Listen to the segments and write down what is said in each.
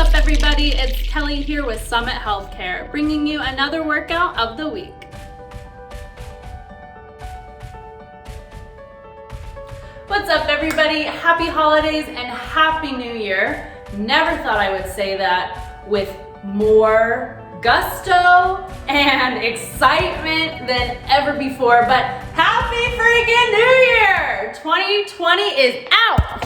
up, everybody? It's Kelli here with Summit Healthcare, bringing you another workout of the week. What's up, everybody? Happy holidays and Happy New Year. Never thought I would say that with more gusto and excitement than ever before, but happy freaking New Year! 2020 is out!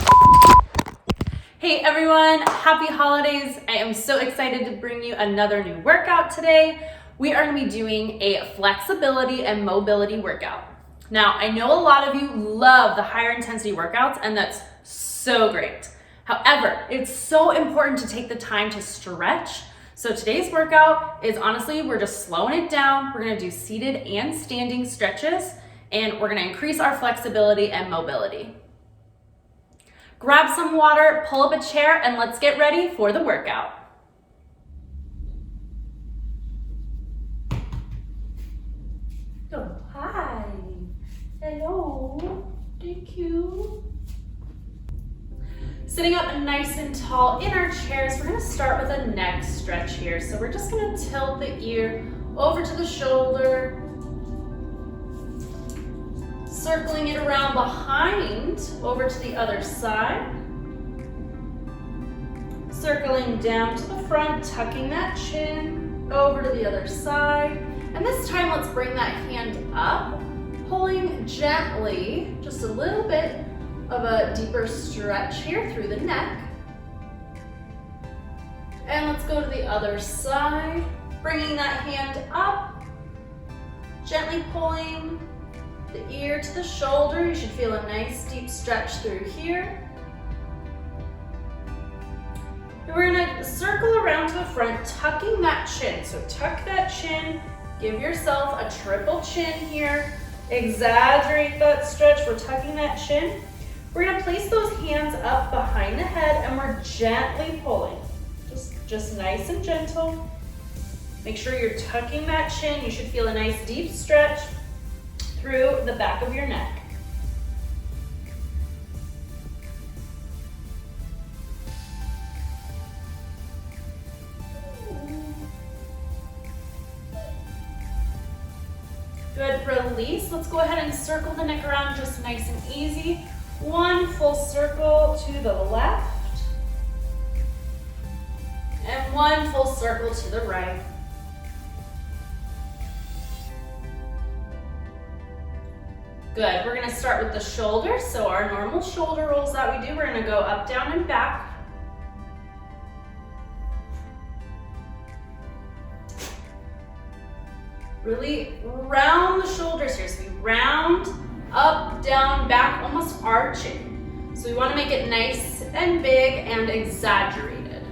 Hey everyone, happy holidays. I am so excited to bring you another new workout today. We are gonna be doing a flexibility and mobility workout. Now, I know a lot of you love the higher intensity workouts, and that's so great. However, it's so important to take the time to stretch. So today's workout is honestly, we're just slowing it down. We're gonna do seated and standing stretches, and we're gonna increase our flexibility and mobility. Grab some water, pull up a chair, and let's get ready for the workout. Oh, hi. Hello. Thank you. Sitting up nice and tall in our chairs, we're gonna start with a neck stretch here. So we're just gonna tilt the ear over to the shoulder, circling it around behind, over to the other side. Circling down to the front, tucking that chin, over to the other side. And this time, let's bring that hand up, pulling gently, just a little bit of a deeper stretch here through the neck. And let's go to the other side, bringing that hand up, gently pulling the ear to the shoulder. You should feel a nice deep stretch through here. And we're gonna circle around to the front, tucking that chin. So tuck that chin, give yourself a triple chin here. Exaggerate that stretch, we're tucking that chin. We're gonna place those hands up behind the head and we're gently pulling. Just nice and gentle. Make sure you're tucking that chin. You should feel a nice deep stretch through the back of your neck. Good, release. Let's go ahead and circle the neck around just nice and easy. One full circle to the left. And one full circle to the right. Good, we're gonna start with the shoulders. So our normal shoulder rolls that we do, we're gonna go up, down, and back. Really round the shoulders here. So we round, up, down, back, almost arching. So we wanna make it nice and big and exaggerated.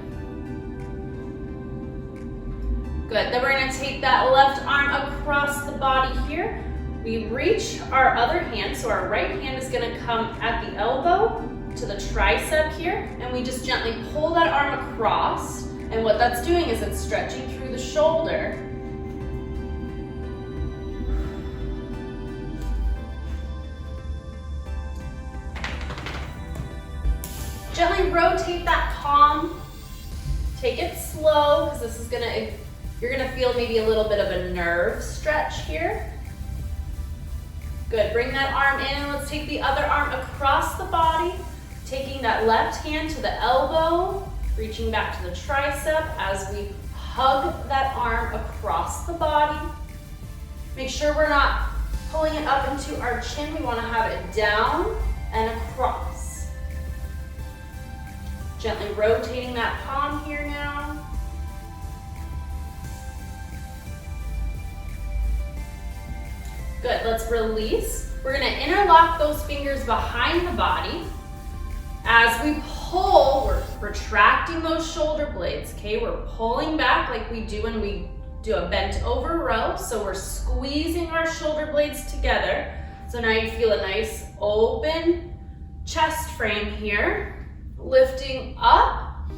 Good, then we're gonna take that left arm across the body here. We reach our other hand, so our right hand is gonna come at the elbow to the tricep here, and we just gently pull that arm across, and what that's doing is it's stretching through the shoulder. Gently rotate that palm, take it slow, because this is you're gonna feel maybe a little bit of a nerve stretch here. Good, bring that arm in. Let's take the other arm across the body, taking that left hand to the elbow, reaching back to the tricep as we hug that arm across the body. Make sure we're not pulling it up into our chin. We wanna have it down and across. Gently rotating that palm here now. Good, let's release. We're gonna interlock those fingers behind the body. As we pull, we're retracting those shoulder blades, okay? We're pulling back like we do when we do a bent over row. So we're squeezing our shoulder blades together. So now you feel a nice open chest frame here. Lifting up,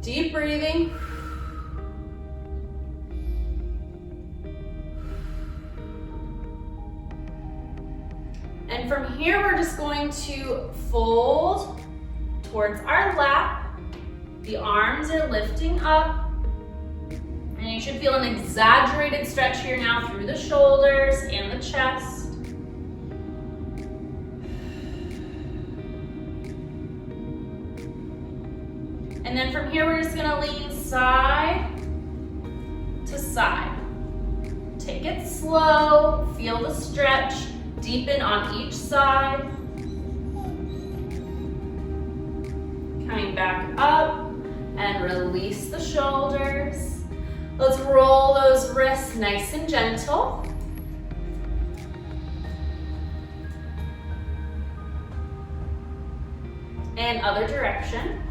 deep breathing. And from here, we're just going to fold towards our lap, The arms are lifting up, and you should feel an exaggerated stretch here now through the shoulders and the chest. And then from here, we're just gonna lean side to side. Take it slow, feel the stretch, deepen on each side. Coming back up and release the shoulders. Let's roll those wrists nice and gentle. And other direction.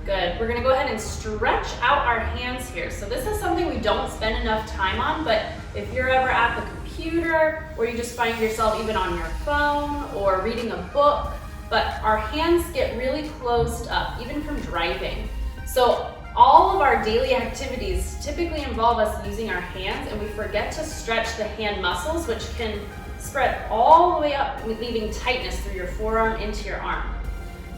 Good. We're gonna go ahead and stretch out our hands here. So this is something we don't spend enough time on, but if you're ever at the computer or you just find yourself even on your phone or reading a book, but our hands get really closed up, even from driving. So all of our daily activities typically involve us using our hands, and we forget to stretch the hand muscles, which can spread all the way up, leaving tightness through your forearm into your arm.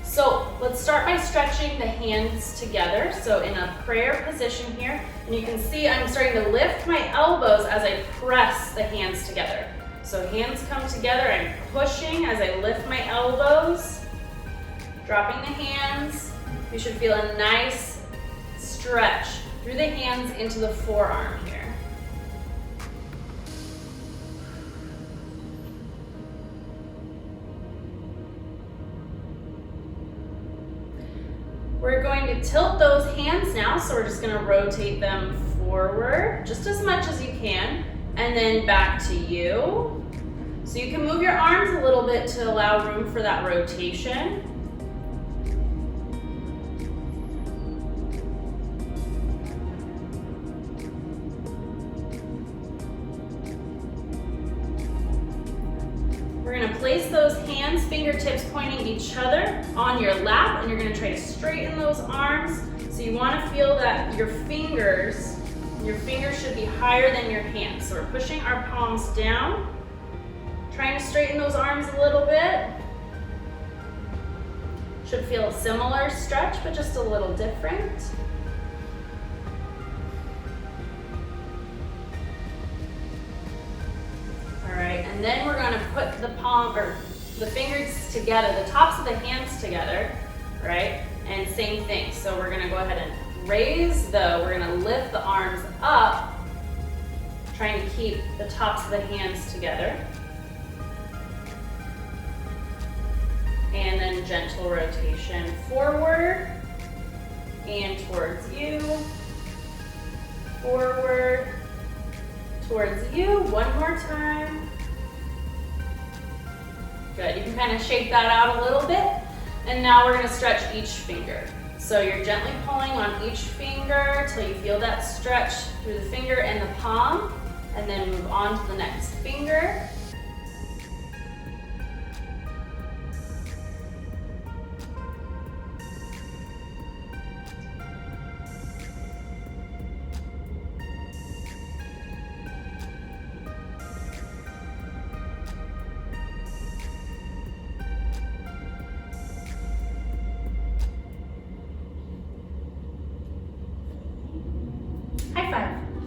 So let's start by stretching the hands together. So in a prayer position here, and you can see I'm starting to lift my elbows as I press the hands together. So hands come together, I'm pushing as I lift my elbows, dropping the hands. You should feel a nice stretch through the hands into the forearm here. We're going to tilt those hands now, so we're just going to rotate them forward just as much as you can, and then back to you. So you can move your arms a little bit to allow room for that rotation. We're gonna place those hands, fingertips pointing each other on your lap, and you're gonna try to straighten those arms. So you wanna feel that your fingers should be higher than your hands. So we're pushing our palms down, trying to straighten those arms a little bit. Should feel a similar stretch, but just a little different. All right, and then we're gonna put the fingers together, the tops of the hands together, right? And same thing, so we're gonna go ahead and we're gonna lift the arms up, trying to keep the tops of the hands together. And then gentle rotation forward and towards you, forward, towards you, one more time. Good, you can kind of shake that out a little bit. And now we're gonna stretch each finger. So you're gently pulling on each finger till you feel that stretch through the finger and the palm, and then move on to the next finger.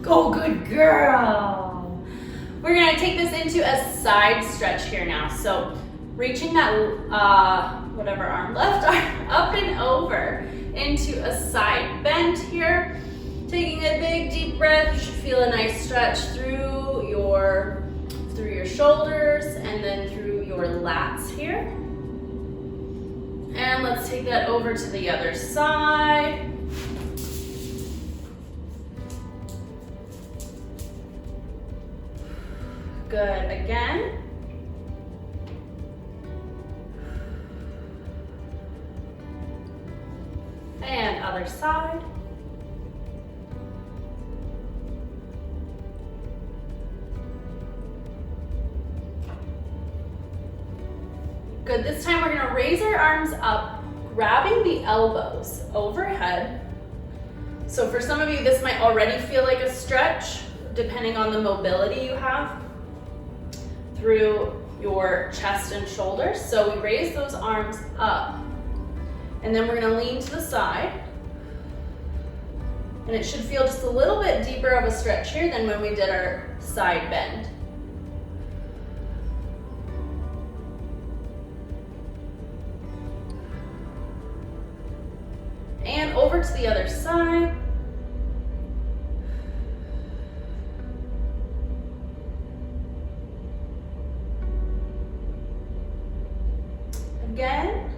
Go, good girl. We're gonna take this into a side stretch here now. So reaching that, whatever arm, left arm up and over into a side bend here. Taking a big deep breath, you should feel a nice stretch through your shoulders and then through your lats here. And let's take that over to the other side. Good, again. And other side. Good, this time we're gonna raise our arms up, grabbing the elbows overhead. So for some of you, this might already feel like a stretch, depending on the mobility you have through your chest and shoulders. So we raise those arms up, and then we're gonna lean to the side. And it should feel just a little bit deeper of a stretch here than when we did our side bend. And over to the other side. Again.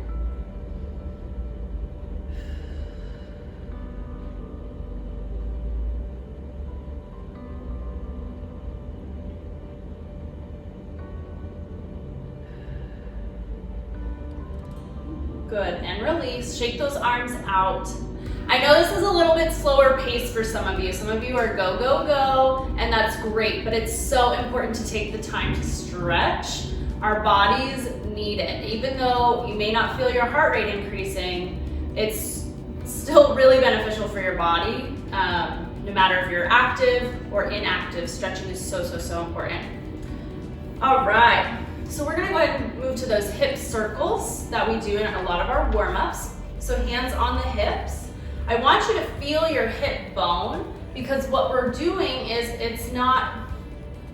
Good, and release. Shake those arms out. I know this is a little bit slower pace for some of you. Some of you are go, go, go, and that's great, but it's so important to take the time to stretch. Our bodies need it. Even though you may not feel your heart rate increasing, it's still really beneficial for your body. No matter if you're active or inactive, stretching is so, so, so important. All right. So we're gonna go ahead and move to those hip circles that we do in a lot of our warm-ups. So hands on the hips. I want you to feel your hip bone, because what we're doing is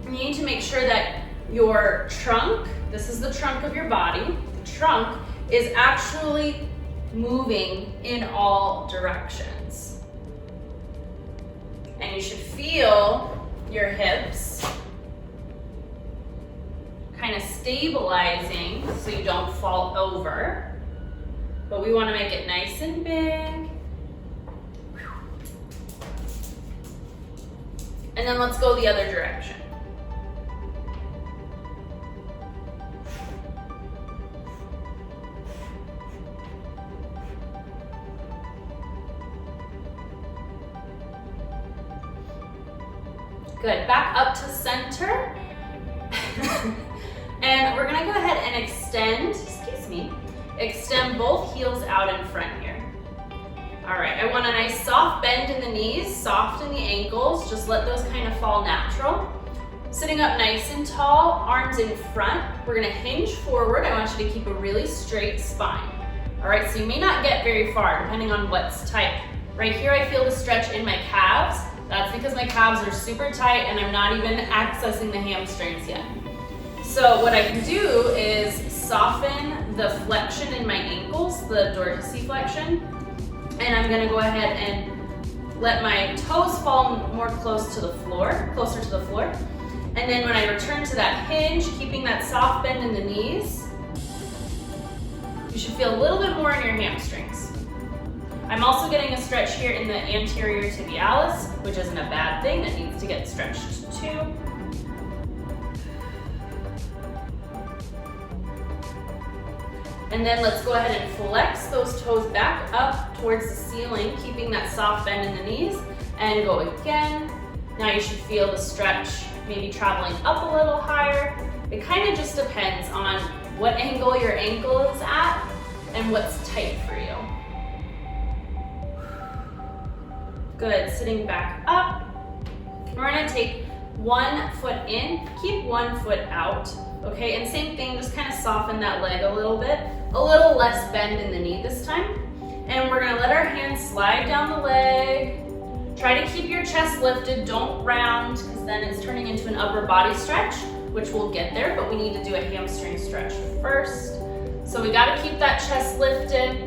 you need to make sure that your trunk, this is the trunk of your body, the trunk is actually moving in all directions. And you should feel your hips kind of stabilizing so you don't fall over, but we want to make it nice and big. And then let's go the other direction. Good, back up to center. And we're gonna go ahead and extend both heels out in front here. All right, I want a nice soft bend in the knees, soft in the ankles, just let those kind of fall natural. Sitting up nice and tall, arms in front. We're gonna hinge forward. I want you to keep a really straight spine. All right, so you may not get very far depending on what's tight. Right here, I feel the stretch in my calves. That's because my calves are super tight and I'm not even accessing the hamstrings yet. So what I can do is soften the flexion in my ankles, the dorsiflexion, and I'm gonna go ahead and let my toes fall more closer to the floor. And then when I return to that hinge, keeping that soft bend in the knees, you should feel a little bit more in your hamstrings. I'm also getting a stretch here in the anterior tibialis, which isn't a bad thing, that needs to get stretched too. And then let's go ahead and flex those toes back up towards the ceiling, keeping that soft bend in the knees, and go again. Now you should feel the stretch maybe traveling up a little higher. It kind of just depends on what angle your ankle is at and what's tight for you. Good, sitting back up. We're gonna take 1 foot in, keep 1 foot out, okay? And same thing, just kind of soften that leg a little bit. A little less bend in the knee this time. And we're gonna let our hands slide down the leg. Try to keep your chest lifted, don't round, because then it's turning into an upper body stretch, which we'll get there, but we need to do a hamstring stretch first. So we gotta keep that chest lifted.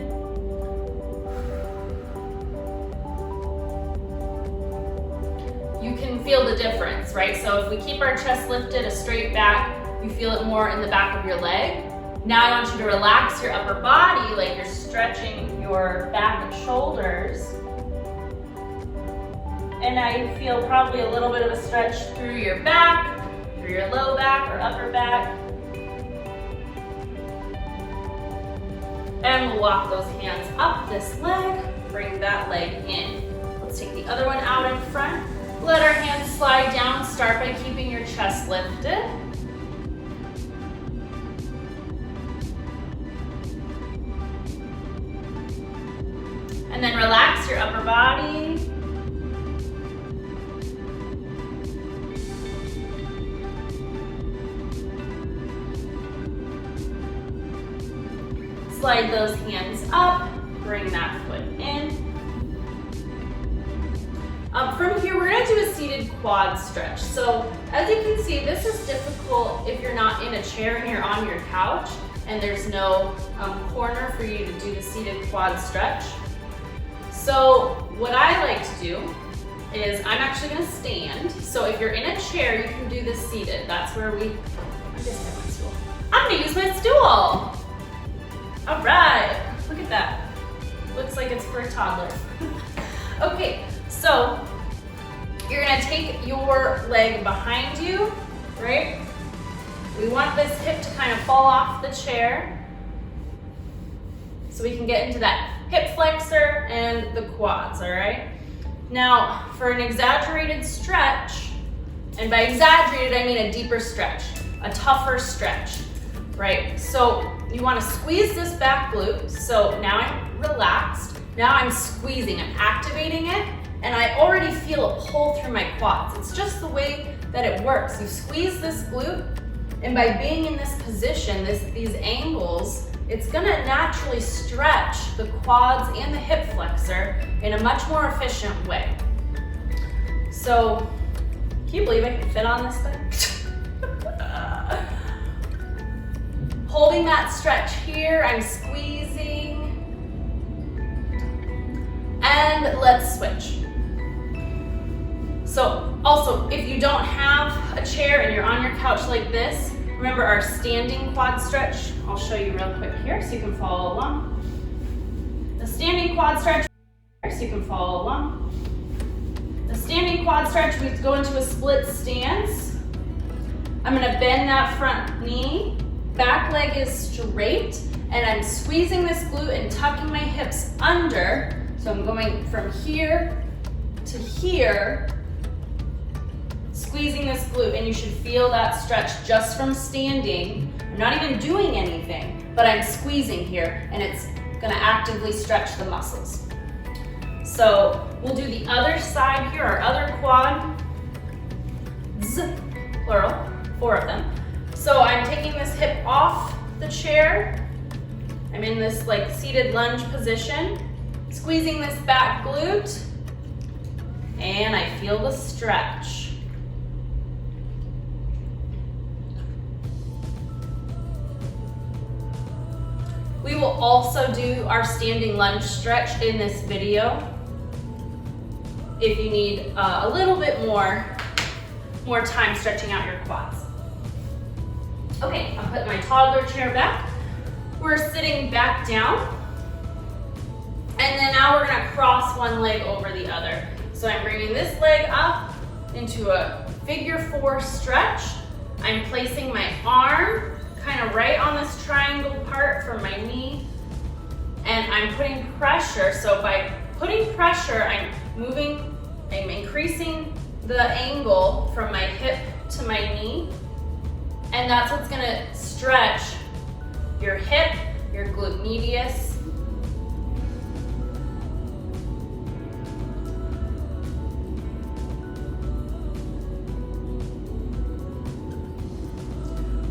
You can feel the difference, right? So if we keep our chest lifted, a straight back, you feel it more in the back of your leg. Now I want you to relax your upper body like you're stretching your back and shoulders. And now you feel probably a little bit of a stretch through your back, through your low back or upper back. And we'll walk those hands up this leg, bring that leg in. Let's take the other one out in front. Let our hands slide down. Start by keeping your chest lifted. And then relax your upper body. Slide those hands up, bring that foot in. From here, we're gonna do a seated quad stretch. So as you can see, this is difficult if you're not in a chair and you're on your couch and there's no corner for you to do the seated quad stretch. So what I like to do is I'm actually gonna stand. So if you're in a chair, you can do this seated. That's where I just have my stool. I'm gonna use my stool. All right, look at that. Looks like it's for a toddler. Okay, so you're gonna take your leg behind you, right? We want this hip to kind of fall off the chair so we can get into that hip flexor and the quads, all right? Now, for an exaggerated stretch, and by exaggerated, I mean a deeper stretch, a tougher stretch, right? So you wanna squeeze this back glute. So now I'm relaxed. Now I'm squeezing, I'm activating it, and I already feel a pull through my quads. It's just the way that it works. You squeeze this glute, and by being in this position, these angles, it's gonna naturally stretch the quads and the hip flexor in a much more efficient way. So, can you believe I can fit on this thing? Holding that stretch here, I'm squeezing. And let's switch. So also, if you don't have a chair and you're on your couch like this, remember our standing quad stretch. I'll show you real quick here so you can follow along. The standing quad stretch, so you can follow along. The standing quad stretch, we go into a split stance. I'm gonna bend that front knee, back leg is straight, and I'm squeezing this glute and tucking my hips under. So I'm going from here to here, squeezing this glute, and you should feel that stretch just from standing. I'm not even doing anything, but I'm squeezing here, and it's gonna actively stretch the muscles. So we'll do the other side here, our other quad, plural, 4 of them. So I'm taking this hip off the chair. I'm in this like seated lunge position, squeezing this back glute, and I feel the stretch. We will also do our standing lunge stretch in this video if you need a little bit more time stretching out your quads. Okay, I'll put my toddler chair back. We're sitting back down. And then now we're gonna cross one leg over the other. So I'm bringing this leg up into a figure 4 stretch. I'm placing my arm kind of right on this triangle part from my knee, and I'm putting pressure. So by putting pressure, I'm increasing the angle from my hip to my knee, and that's what's gonna stretch your hip, your glute medius.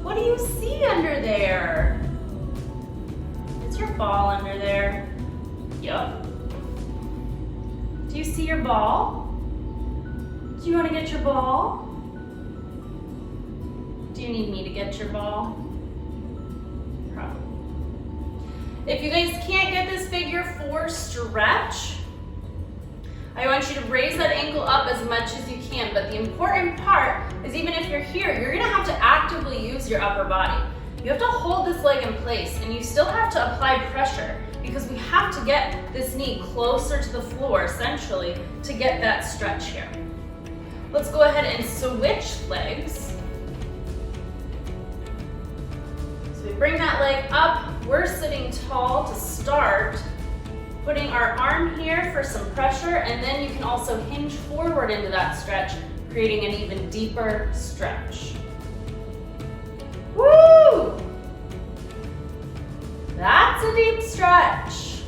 What do you see under there? Is your ball under there? Yup. Do you see your ball? Do you want to get your ball? Do you need me to get your ball? Probably. If you guys can't get this figure 4 stretch, I want you to raise that ankle up as much as you can, but the important part is even if you're here, you're gonna have to actively use your upper body. You have to hold this leg in place, and you still have to apply pressure because we have to get this knee closer to the floor, essentially, to get that stretch here. Let's go ahead and switch legs. So we bring that leg up, we're sitting tall to start, putting our arm here for some pressure, and then you can also hinge forward into that stretch, creating an even deeper stretch. Woo! That's a deep stretch.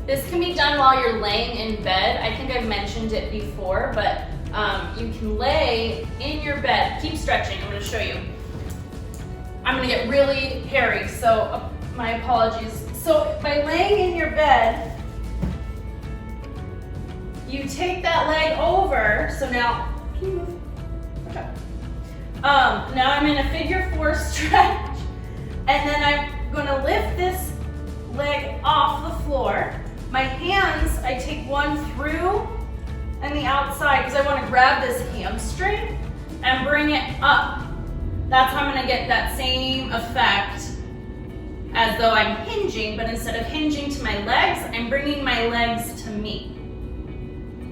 This can be done while you're laying in bed. I think I've mentioned it before, but you can lay in your bed. Keep stretching, I'm gonna show you. I'm gonna get really hairy, so my apologies. So by laying in your bed, you take that leg over. So now, can you move? Okay. Now I'm in a figure 4 stretch, and then I'm gonna lift this leg off the floor. My hands, I take one through and the outside because I want to grab this hamstring and bring it up. That's how I'm gonna get that same effect as though I'm hinging, but instead of hinging to my legs, I'm bringing my legs to me.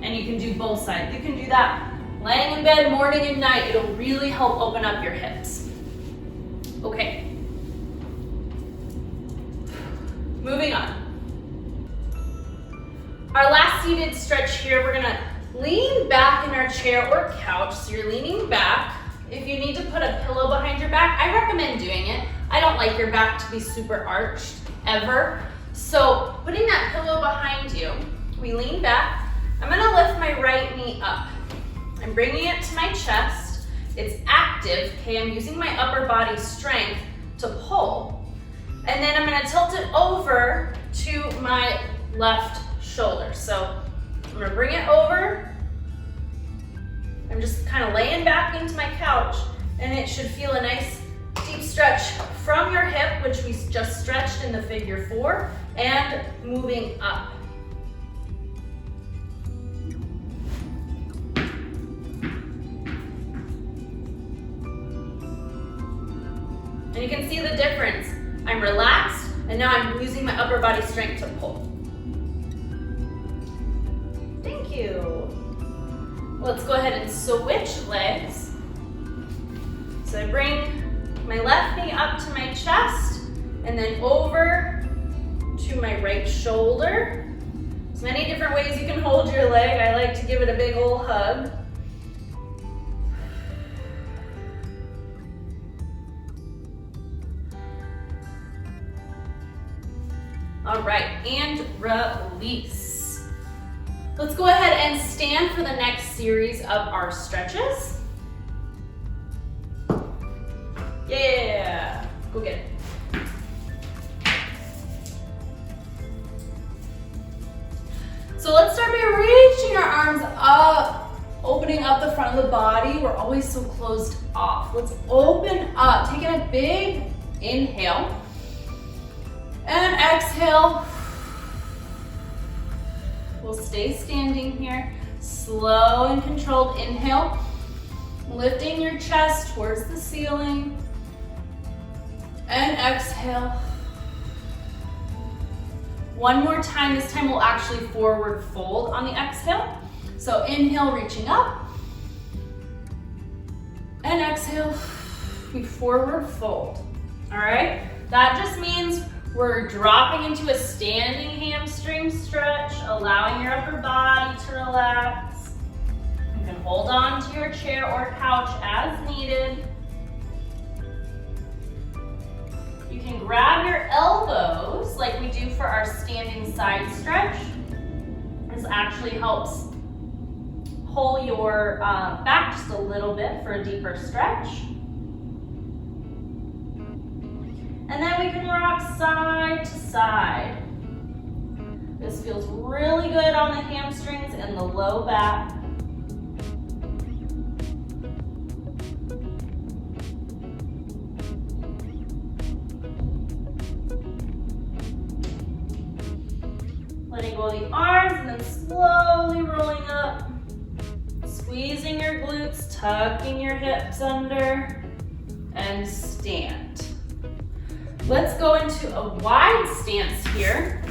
And you can do both sides. You can do that laying in bed morning and night. It'll really help open up your hips. Okay. Moving on. Our last seated stretch here, we're gonna lean back in our chair or couch. So you're leaning back. If you need to put a pillow behind your back, I recommend doing it. I don't like your back to be super arched ever. So putting that pillow behind you, we lean back. I'm gonna lift my right knee up. I'm bringing it to my chest. It's active, okay? I'm using my upper body strength to pull. And then I'm gonna tilt it over to my left shoulder. So I'm gonna bring it over. I'm just kind of laying back into my couch, and it should feel a nice deep stretch from your hip, which we just stretched in the figure 4, and moving up. And you can see the difference. I'm relaxed, and now I'm using my upper body strength to pull. Thank you. Let's go ahead and switch legs. So I bring my left knee up to my chest, and then over to my right shoulder. There's many different ways you can hold your leg. I like to give it a big old hug. All right, and release. Let's go ahead and stand for the next series of our stretches. Yeah, go get it. So let's start by reaching our arms up, opening up the front of the body. We're always so closed off. Let's open up, taking a big inhale. And exhale. We'll stay standing here. Slow and controlled inhale. Lifting your chest towards the ceiling. And exhale. One more time. This time we'll actually forward fold on the exhale. So inhale, reaching up. And exhale, we forward fold. All right? That just means we're dropping into a standing hamstring stretch, allowing your upper body to relax. You can hold on to your chair or couch as needed. You can grab your elbows like we do for our standing side stretch. This actually helps pull your back just a little bit for a deeper stretch. And then we can rock side to side. This feels really good on the hamstrings and the low back. Letting go of the arms and then slowly rolling up. Squeezing your glutes, tucking your hips under, and stand. Let's go into a wide stance here.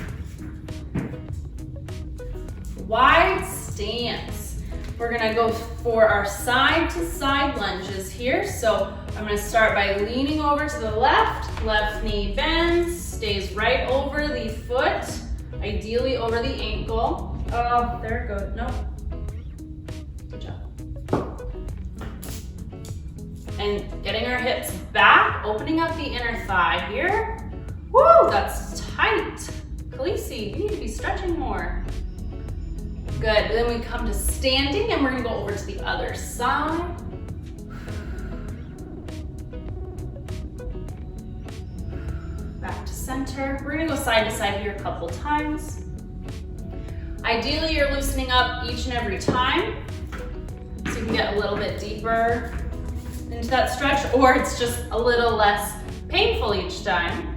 Wide stance. We're gonna go for our side to side lunges here. So I'm gonna start by leaning over to the left knee bends, stays right over the foot, ideally over the ankle. Oh, there it goes, nope. Good job. And getting our hips back, opening up the inner thigh here. Woo, that's tight. Khaleesi, you need to be stretching more. Good, then we come to standing and we're gonna go over to the other side. center. We're gonna go side to side here a couple times. Ideally, you're loosening up each and every time so you can get a little bit deeper into that stretch, or it's just a little less painful each time.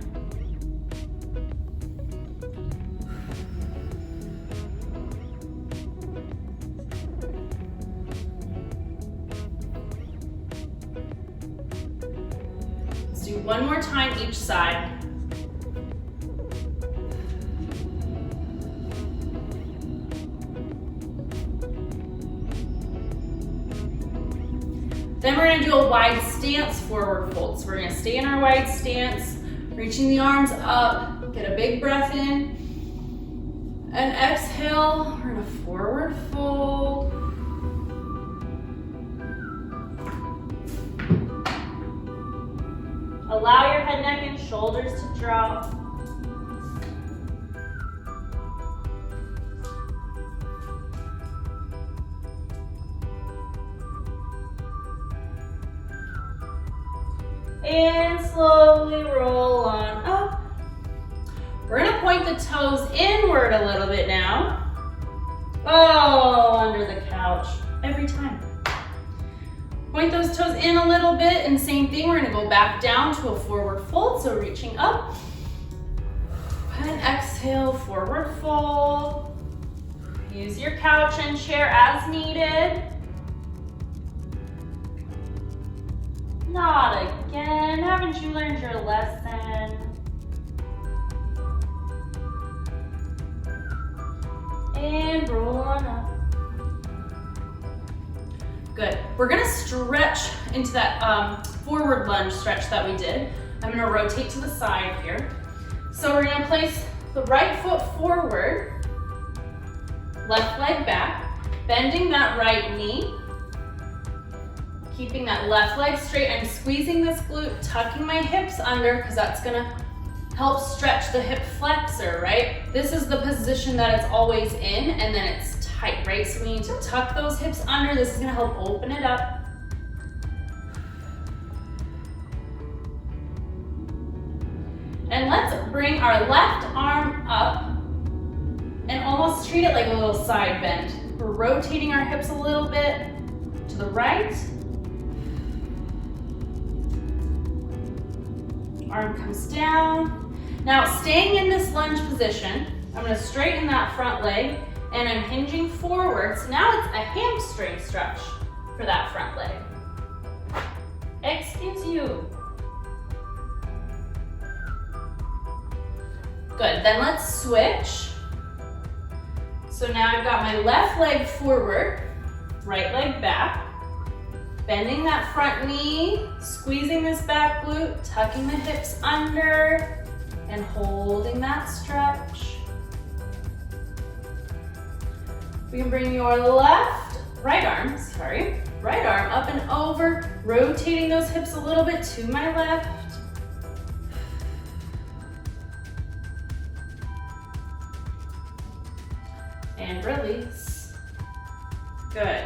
Let's do one more time each side. Then we're gonna do a wide stance forward fold. So we're gonna stay in our wide stance, reaching the arms up, get a big breath in, and exhale, we're gonna forward fold. Allow your head, neck, and shoulders to drop. And slowly roll on up. We're gonna point the toes inward a little bit now. Oh, under the couch, every time. Point those toes in a little bit, and same thing, we're gonna go back down to a forward fold, so reaching up. And exhale, forward fold. Use your couch and chair as needed. Not again. Haven't you learned your lesson? And roll on up. Good. We're gonna stretch into that forward lunge stretch that we did. I'm gonna rotate to the side here. So we're gonna place the right foot forward, left leg back, bending that right knee, keeping that left leg straight. I'm squeezing this glute, tucking my hips under because that's gonna help stretch the hip flexor, right? This is the position that it's always in, and then it's tight, right? So we need to tuck those hips under. This is gonna help open it up. And let's bring our left arm up and almost treat it like a little side bend. We're rotating our hips a little bit to the right. Arm comes down. Now, staying in this lunge position, I'm gonna straighten that front leg and I'm hinging forward. So now it's a hamstring stretch for that front leg. Excuse you. Good, then let's switch. So now I've got my left leg forward, right leg back, bending that front knee, squeezing this back glute, tucking the hips under, and holding that stretch. We can bring your right arm up and over, rotating those hips a little bit to my left. And release. Good.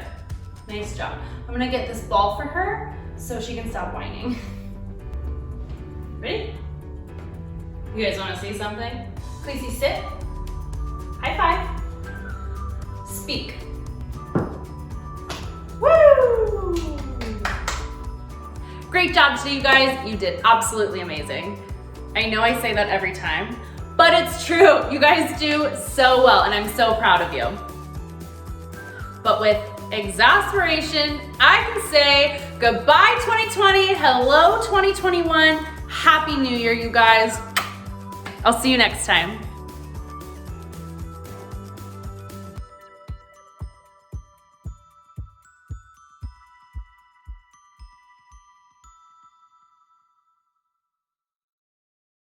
Nice job. I'm gonna get this ball for her so she can stop whining. Ready? You guys wanna see something? Cleasy, sit. High five. Speak. Woo! Great job today, you guys. You did absolutely amazing. I know I say that every time, but it's true. You guys do so well, and I'm so proud of you. But with exasperation, I can say goodbye 2020, hello 2021, Happy New Year, you guys. I'll see you next time.